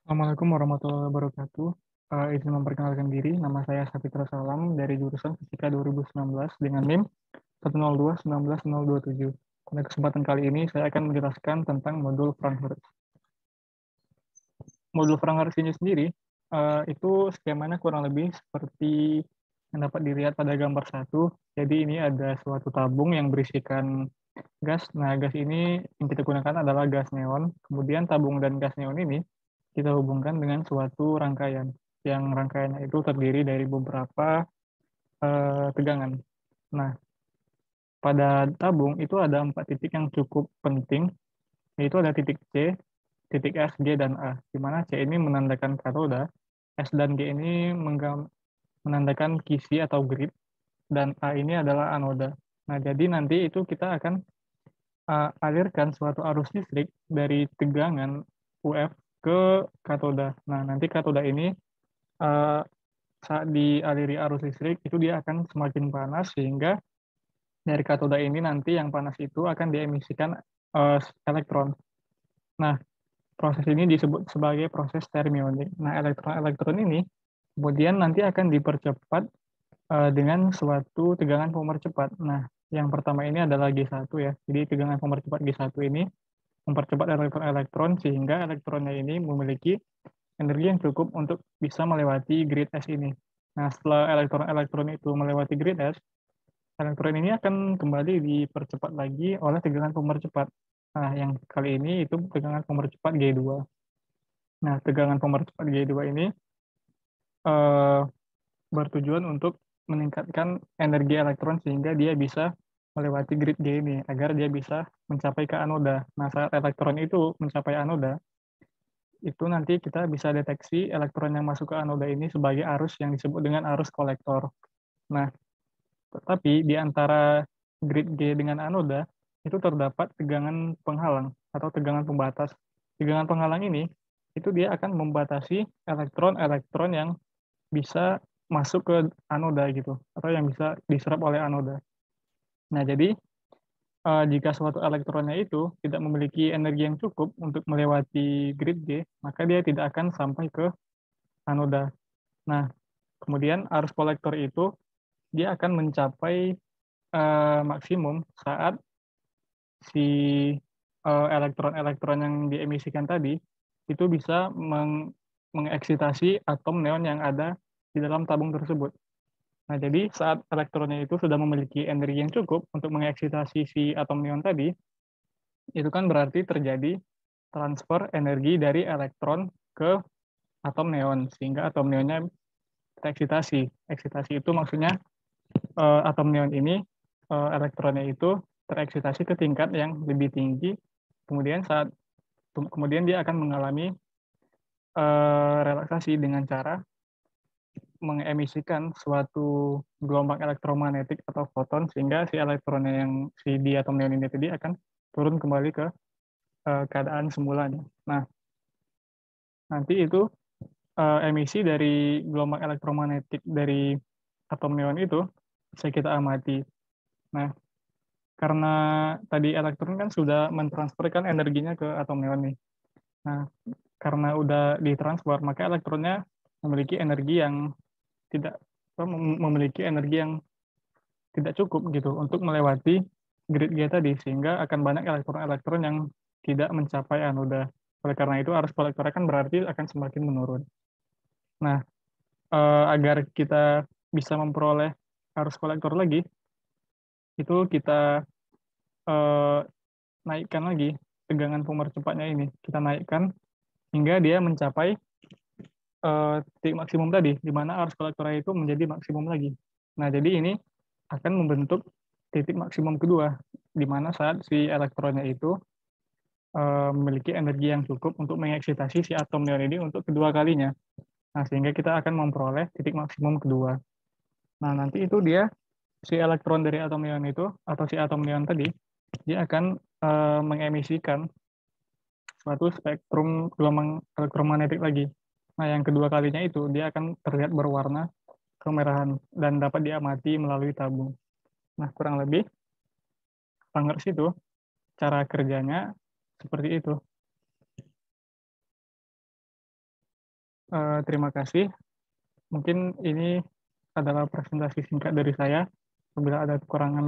Assalamualaikum warahmatullahi wabarakatuh. Izin memperkenalkan diri, nama saya Sapitra Salam dari jurusan Fisika 2019 dengan NIM 102-19-027. Pada kesempatan kali ini saya akan menjelaskan tentang modul Fraunhofer. Modul Fraunhofer ini sendiri itu skemanya kurang lebih seperti yang dapat dilihat pada gambar satu. Jadi ini ada suatu tabung yang berisikan gas. Nah, gas ini yang kita gunakan adalah gas neon. Kemudian tabung dan gas neon ini kita hubungkan dengan suatu rangkaian. Yang rangkaiannya itu terdiri dari beberapa tegangan. Nah, pada tabung itu ada 4 titik yang cukup penting, yaitu ada titik C, titik S, G, dan A. Di mana C ini menandakan katoda, S dan G ini menandakan kisi atau grid, dan A ini adalah anoda. Nah, jadi nanti itu kita akan alirkan suatu arus listrik dari tegangan UF ke katoda. Nah, nanti katoda ini uh, saat dialiri arus listrik itu dia akan semakin panas sehingga dari katoda ini nanti yang panas itu akan diemisikan elektron. Nah, proses ini disebut sebagai proses termionik. Nah, elektron-elektron ini kemudian nanti akan dipercepat dengan suatu tegangan pemercepat. Nah, yang pertama ini adalah G1 ya. Jadi tegangan pemercepat G1 ini mempercepat elektron-elektron sehingga elektronnya ini memiliki energi yang cukup untuk bisa melewati grid S ini. Nah, setelah elektron-elektron itu melewati grid S, elektron ini akan kembali dipercepat lagi oleh tegangan pemercepat. Nah, yang kali ini itu tegangan pemercepat G2. Nah, tegangan pemercepat G2 ini eh, bertujuan untuk meningkatkan energi elektron sehingga dia bisa melewati grid G ini agar dia bisa mencapai ke anoda. Nah, saat elektron itu mencapai anoda, itu nanti kita bisa deteksi elektron yang masuk ke anoda ini sebagai arus yang disebut dengan arus kolektor. Nah, tetapi di antara grid G dengan anoda itu terdapat tegangan penghalang atau tegangan pembatas. Tegangan penghalang ini itu dia akan membatasi elektron-elektron yang bisa masuk ke anoda gitu atau yang bisa diserap oleh anoda. Nah, jadi jika suatu elektronnya itu tidak memiliki energi yang cukup untuk melewati grid G, maka dia tidak akan sampai ke anoda. Nah, kemudian arus kolektor itu dia akan mencapai maksimum saat si elektron-elektron yang diemisikan tadi itu bisa mengeksitasi atom neon yang ada di dalam tabung tersebut. Nah, jadi saat elektronnya itu sudah memiliki energi yang cukup untuk mengeksitasi si atom neon tadi, itu kan berarti terjadi transfer energi dari elektron ke atom neon, sehingga atom neonnya tereksitasi. Eksitasi itu maksudnya atom neon ini, elektronnya itu tereksitasi ke tingkat yang lebih tinggi, kemudian dia akan mengalami relaksasi dengan cara mengemisikan suatu gelombang elektromagnetik atau foton sehingga si elektronnya yang si di atom neon ini tadi akan turun kembali ke keadaan semulanya. Nah, nanti itu emisi dari gelombang elektromagnetik dari atom neon itu bisa kita amati. Nah, karena tadi elektron kan sudah mentransferkan energinya ke atom neon nih. Nah, karena udah ditransfer, maka elektronnya memiliki energi yang tidak memiliki energi yang tidak cukup gitu untuk melewati grid G tadi, sehingga akan banyak elektron-elektron yang tidak mencapai anoda. Oleh karena itu, arus kolektornya kan berarti akan semakin menurun. Nah, agar kita bisa memperoleh arus kolektor lagi, itu kita eh, naikkan lagi tegangan pemercepatnya ini. Kita naikkan hingga dia mencapai titik maksimum tadi, di mana arus kolektornya itu menjadi maksimum lagi. Nah, jadi ini akan membentuk titik maksimum kedua, di mana saat si elektronnya itu memiliki energi yang cukup untuk mengeksitasi si atom neon ini untuk kedua kalinya. Nah, sehingga kita akan memperoleh titik maksimum kedua. Nah, nanti itu dia, si elektron dari atom neon itu, atau si atom neon tadi, dia akan mengemisikan suatu spektrum gelombang elektromagnetik lagi. Nah, yang kedua kalinya itu, dia akan terlihat berwarna kemerahan dan dapat diamati melalui tabung. Nah, kurang lebih, Panggers itu, cara kerjanya seperti itu. Terima kasih. Mungkin ini adalah presentasi singkat dari saya. Apabila ada kekurangan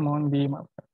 mohon dimaafkan.